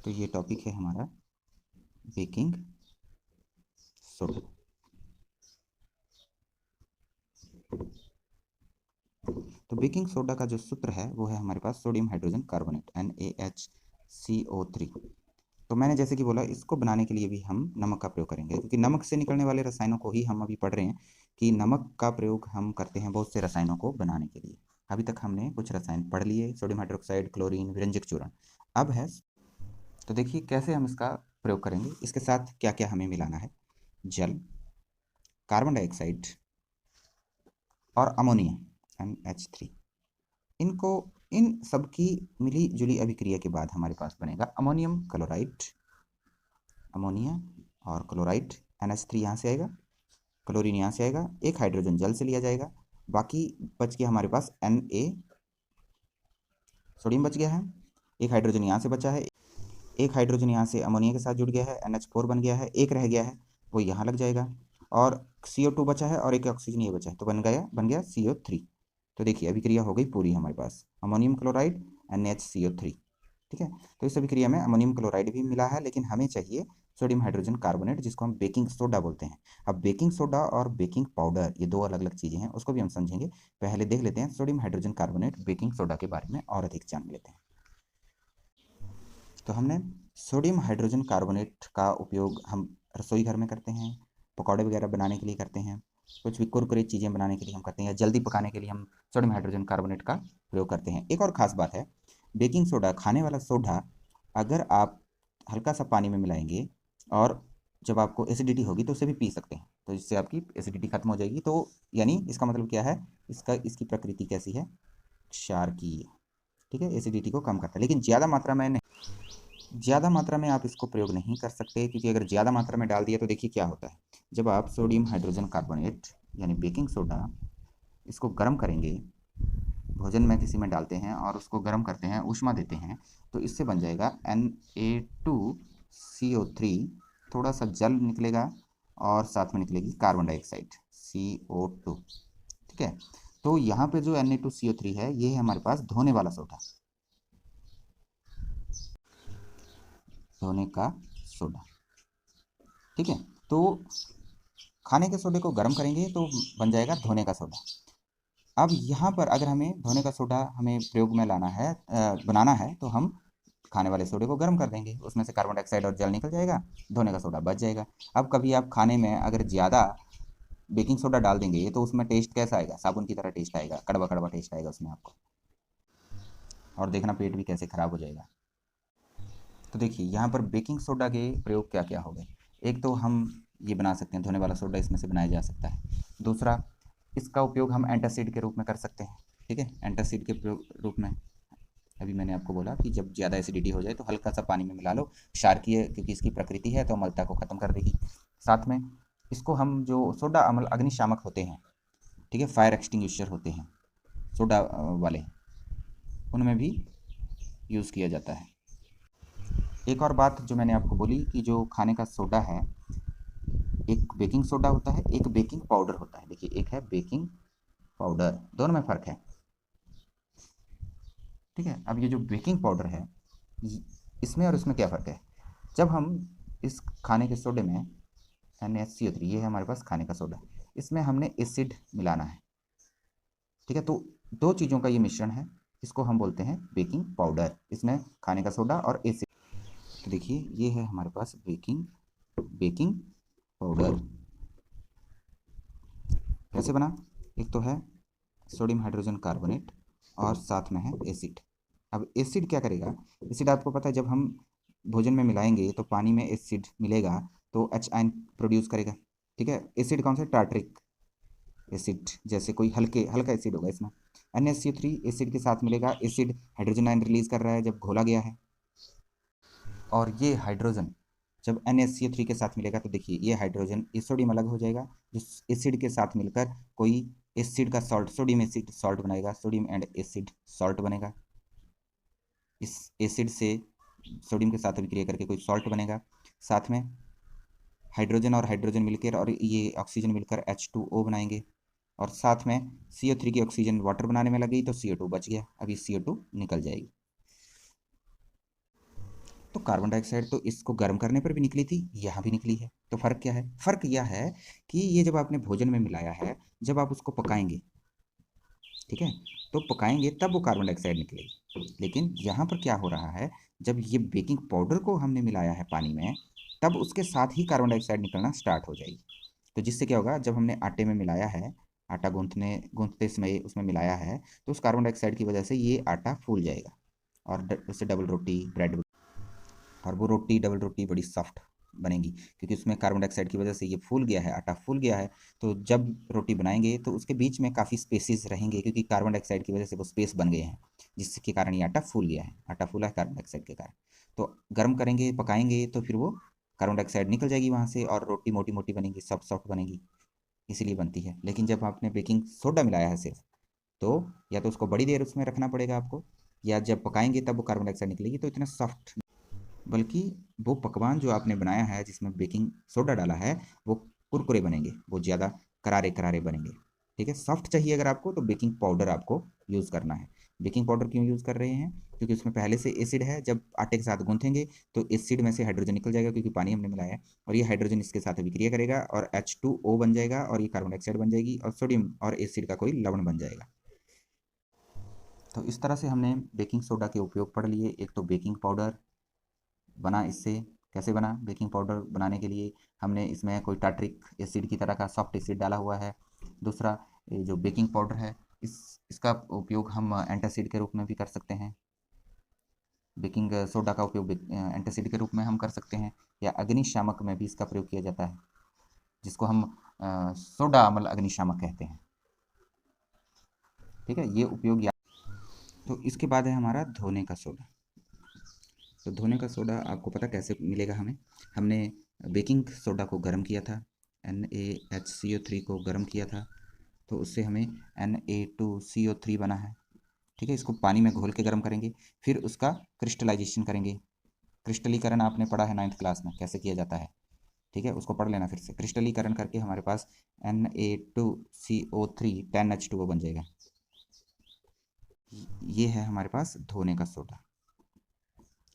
तो ये टॉपिक है हमारा बेकिंग सोडा। तो बेकिंग सोडा का जो सूत्र है वो है हमारे पास सोडियम हाइड्रोजन कार्बोनेट NaHCO3। तो मैंने जैसे कि बोला, इसको बनाने के लिए भी हम नमक का प्रयोग करेंगे, क्योंकि नमक से निकलने वाले रसायनों को ही हम अभी पढ़ रहे हैं कि नमक का प्रयोग हम करते हैं बहुत से रसायनों को बनाने के लिए। अभी तक हमने कुछ रसायन पढ़ लिए, सोडियम हाइड्रोक्साइड, क्लोरीन, विरंजक चूर्ण। अब है, तो देखिए कैसे हम इसका प्रयोग करेंगे। इसके साथ क्या क्या हमें मिलाना है: जल, कार्बन डाइऑक्साइड और अमोनिया NH3। इनको, इन सब की मिली जुली अभिक्रिया के बाद हमारे पास बनेगा अमोनियम क्लोराइड। अमोनिया और क्लोराइड, NH3 यहाँ से आएगा, क्लोरीन यहाँ से आएगा, एक हाइड्रोजन जल से लिया जाएगा, बाकी बच गया हमारे पास Na, सोडियम बच गया है, एक हाइड्रोजन यहाँ से बचा है, एक हाइड्रोजन यहाँ से अमोनिया के साथ जुड़ गया है, NH4 बन गया है, एक रह गया है वो यहाँ लग जाएगा, और CO2 बचा है और एक ऑक्सीजन ये बचा है, तो बन गया CO3। तो देखिए अभिक्रिया हो गई पूरी हमारे पास, अमोनियम क्लोराइड NaCO3। ठीक है, तो इस अभिक्रिया में अमोनियम क्लोराइड भी मिला है, लेकिन हमें चाहिए सोडियम हाइड्रोजन कार्बोनेट, जिसको हम बेकिंग सोडा बोलते हैं। अब बेकिंग सोडा और बेकिंग पाउडर ये दो अलग अलग चीज़ें हैं, उसको भी हम समझेंगे। पहले देख लेते हैं sodium hydrogen carbonate baking soda के बारे में और अधिक जान लेते हैं। तो हमने सोडियम हाइड्रोजन कार्बोनेट का उपयोग हम रसोई घर में करते हैं, पकौड़े वगैरह बनाने के लिए करते हैं, कुछ भी कुरकुरे चीज़ें बनाने के लिए हम करते हैं, या जल्दी पकाने के लिए हम सोडियम हाइड्रोजन कार्बोनेट का प्रयोग करते हैं। एक और ख़ास बात है, बेकिंग सोडा, खाने वाला सोडा, अगर आप हल्का सा पानी में मिलाएंगे और जब आपको एसिडिटी होगी तो उसे भी पी सकते हैं, तो इससे आपकी एसिडिटी खत्म हो जाएगी। तो यानी इसका मतलब क्या है, इसकी प्रकृति कैसी है, क्षारकीय। ठीक है, एसिडिटी को कम करता है, लेकिन ज़्यादा मात्रा में आप इसको प्रयोग नहीं कर सकते, क्योंकि अगर ज़्यादा मात्रा में डाल दिया तो देखिए क्या होता है। जब आप सोडियम हाइड्रोजन कार्बोनेट यानी बेकिंग सोडा इसको गर्म करेंगे, भोजन में किसी में डालते हैं और उसको गर्म करते हैं, ऊष्मा देते हैं, तो इससे बन जाएगा Na2CO3, थोड़ा सा जल निकलेगा और साथ में निकलेगी कार्बन डाइऑक्साइड CO2। ठीक है, तो यहाँ पे जो Na2CO3 है ये है हमारे पास धोने वाला सोडा, धोने का सोडा। ठीक है, तो खाने के सोडे को गर्म करेंगे तो बन जाएगा धोने का सोडा। अब यहाँ पर अगर हमें धोने का सोडा हमें प्रयोग में लाना है, बनाना है, तो हम खाने वाले सोडे को गर्म कर देंगे, उसमें से कार्बन डाइऑक्साइड और जल निकल जाएगा, धोने का सोडा बच जाएगा। अब कभी आप खाने में अगर ज़्यादा बेकिंग सोडा डाल देंगे तो उसमें टेस्ट कैसा आएगा, साबुन की तरह टेस्ट आएगा, कड़वा कड़वा टेस्ट आएगा उसमें आपको, और देखना पेट भी कैसे ख़राब हो जाएगा। तो देखिए यहाँ पर बेकिंग सोडा के प्रयोग क्या क्या हो गए। एक तो हम ये बना सकते हैं, धोने वाला सोडा इसमें से बनाया जा सकता है। दूसरा, इसका उपयोग हम एंटासिड के रूप में कर सकते हैं। ठीक है, एंटासिड के रूप में अभी मैंने आपको बोला कि जब ज़्यादा एसिडिटी हो जाए तो हल्का सा पानी में मिला लो, क्षारकीय क्योंकि इसकी प्रकृति है तो अम्लता को ख़त्म कर देगी। साथ में इसको हम जो सोडा अम्ल अग्निशामक होते हैं, ठीक है, फायर एक्सटिंग्विशर होते हैं सोडा वाले, उनमें भी यूज़ किया जाता है। एक और बात जो मैंने आपको बोली कि जो खाने का सोडा है, एक बेकिंग सोडा होता है, एक बेकिंग पाउडर होता है। देखिए एक है बेकिंग पाउडर, दोनों में फ़र्क है। ठीक है, अब ये जो बेकिंग पाउडर है, इसमें और इसमें क्या फ़र्क है। जब हम इस खाने के सोडे में NaCO3, ये है हमारे पास खाने का सोडा, इसमें हमने एसिड मिलाना है। ठीक है, तो दो चीज़ों का ये मिश्रण है, इसको हम बोलते हैं बेकिंग पाउडर, इसमें खाने का सोडा और एसिड। तो देखिए ये है हमारे पास बेकिंग पाउडर। कैसे बना, एक तो है सोडियम हाइड्रोजन कार्बोनेट और साथ में है एसिड। अब एसिड क्या करेगा, एसिड आपको पता है जब हम भोजन में मिलाएंगे तो पानी में एसिड मिलेगा तो H आयन प्रोड्यूस करेगा। ठीक है, एसिड कौन सा, टार्ट्रिक एसिड, जैसे कोई हल्का एसिड होगा, इसमें NaCO3 एसिड के साथ मिलेगा, एसिड हाइड्रोजन आयन रिलीज कर रहा है जब घोला गया है, और ये हाइड्रोजन जब NaCO3 के साथ मिलेगा तो देखिए ये हाइड्रोजन, ये सोडियम अलग हो जाएगा, जो एसिड के साथ मिलकर कोई एसिड का सॉल्ट, सोडियम एसिड सॉल्ट बनाएगा, सोडियम एंड एसिड सॉल्ट बनेगा। इस एसिड से सोडियम के साथ अभिक्रिया करके कोई सॉल्ट बनेगा, साथ में हाइड्रोजन और हाइड्रोजन मिलकर और ये ऑक्सीजन मिलकर H2O बनाएंगे, और साथ में CO3 की ऑक्सीजन वाटर बनाने में लगी तो CO2 बच गया, अभी CO2 निकल जाएगी। तो कार्बन डाइऑक्साइड तो इसको गर्म करने पर भी निकली थी, यहाँ भी निकली है। तो फर्क क्या है? फर्क यह है कि ये जब आपने भोजन में मिलाया है, जब आप उसको पकाएंगे, ठीक है, तो पकाएंगे तब वो कार्बन डाइऑक्साइड निकलेगी। लेकिन यहाँ पर क्या हो रहा है, जब ये बेकिंग पाउडर को हमने मिलाया है पानी में, तब उसके साथ ही कार्बन डाइऑक्साइड निकलना स्टार्ट हो जाएगी। तो जिससे क्या होगा, जब हमने आटे में मिलाया है, आटा गूंथते समय उसमें मिलाया है, तो उस कार्बन डाइऑक्साइड की वजह से ये आटा फूल जाएगा और उससे डबल रोटी, ब्रेड, और वो रोटी, डबल रोटी बड़ी सॉफ्ट बनेगी, क्योंकि उसमें कार्बन डाइऑक्साइड की वजह से ये फूल गया है, आटा फूल गया है। तो जब रोटी बनाएंगे तो उसके बीच में काफ़ी स्पेसेस रहेंगे, क्योंकि कार्बन डाइऑक्साइड की वजह से वो स्पेस बन गए हैं, जिसके कारण ये आटा फूल गया है। आटा फूला है कार्बन डाइऑक्साइड के कारण। तो गर्म करेंगे, पकाएंगे, तो फिर वो कार्बन डाइऑक्साइड निकल जाएगी वहाँ से और रोटी मोटी मोटी बनेगी, सॉफ्ट सॉफ्ट बनेगी, इसीलिए बनती है। लेकिन जब आपने बेकिंग सोडा मिलाया है सिर्फ, तो या तो उसको बड़ी देर उसमें रखना पड़ेगा आपको, या जब पकाएंगे तब वो कार्बन डाइऑक्साइड निकलेगी, तो इतना सॉफ्ट, बल्कि वो पकवान जो आपने बनाया है जिसमें बेकिंग सोडा डाला है, वो कुरकुरे बनेंगे, वो ज़्यादा करारे करारे बनेंगे। ठीक है, सॉफ्ट चाहिए अगर आपको, तो बेकिंग पाउडर आपको यूज़ करना है। बेकिंग पाउडर क्यों यूज़ कर रहे हैं? क्योंकि उसमें पहले से एसिड है, जब आटे के साथ गूंथेंगे तो एसिड में से हाइड्रोजन निकल जाएगा, क्योंकि पानी हमने मिलाया है, और ये हाइड्रोजन इसके साथ अभिक्रिया करेगा और H2O बन जाएगा, और ये कार्बन डाइऑक्साइड बन जाएगी, और सोडियम और एसिड का कोई लवण बन जाएगा। तो इस तरह से हमने बेकिंग सोडा के उपयोग पढ़ लिए। एक तो बेकिंग पाउडर बना इससे, कैसे बना? बेकिंग पाउडर बनाने के लिए हमने इसमें कोई टार्ट्रिक एसिड की तरह का सॉफ्ट एसिड डाला हुआ है। दूसरा, ये जो बेकिंग पाउडर है, इसका उपयोग हम एंटासिड के रूप में भी कर सकते हैं। बेकिंग सोडा का उपयोग एंटासिड के रूप में हम कर सकते हैं, या अग्निशामक में भी इसका प्रयोग किया जाता है, जिसको हम सोडा अम्ल अग्निशामक कहते हैं। ठीक है, ये उपयोग तो इसके बाद है हमारा धोने का सोडा। तो धोने का सोडा आपको पता कैसे मिलेगा हमें? हमने बेकिंग सोडा को गर्म किया था, NaHCO3 को गर्म किया था, तो उससे हमें Na2CO3 बना है। ठीक है, इसको पानी में घोल के गर्म करेंगे, फिर उसका क्रिस्टलाइजेशन करेंगे। क्रिस्टलीकरण आपने पढ़ा है 9th क्लास में, कैसे किया जाता है। ठीक है, उसको पढ़ लेना फिर से। क्रिस्टलीकरण करके हमारे पास Na2CO3 10H2O बन जाएगा। ये है हमारे पास धोने का सोडा।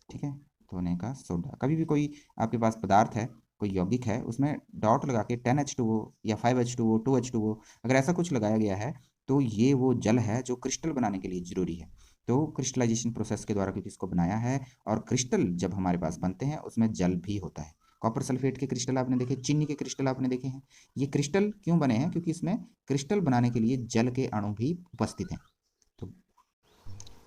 ठीक है, धोने का सोडा। कभी भी कोई आपके पास पदार्थ है, कोई यौगिक है, उसमें डॉट लगा के 10H2O या 5H2O, 2H2O, अगर ऐसा कुछ लगाया गया है, तो ये वो जल है जो क्रिस्टल बनाने के लिए ज़रूरी है। तो क्रिस्टलाइजेशन प्रोसेस के द्वारा क्योंकि इसको बनाया है, और क्रिस्टल जब हमारे पास बनते हैं उसमें जल भी होता है। कॉपर सल्फेट के क्रिस्टल आपने देखे, चीनी के क्रिस्टल आपने देखे हैं। ये क्रिस्टल क्यों बने हैं? क्योंकि इसमें क्रिस्टल बनाने के लिए जल के अणु भी उपस्थित हैं।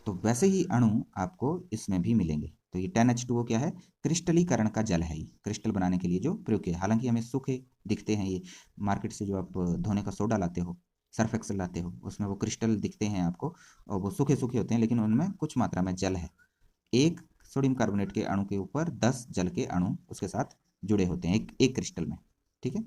तो वैसे ही अणु आपको इसमें भी मिलेंगे। तो ये 10H2O क्या है? क्रिस्टलीकरण का जल है, ये क्रिस्टल बनाने के लिए जो प्रयोग किया। हालांकि हमें सूखे दिखते हैं ये, मार्केट से जो आप धोने का सोडा लाते हो, सर्फ एक्सेल लाते हो, उसमें वो क्रिस्टल दिखते हैं आपको, और वो सूखे सूखे होते हैं, लेकिन उनमें कुछ मात्रा में जल है। एक सोडियम कार्बोनेट के अणु के ऊपर 10 जल के अणु उसके साथ जुड़े होते हैं एक एक क्रिस्टल में। ठीक है,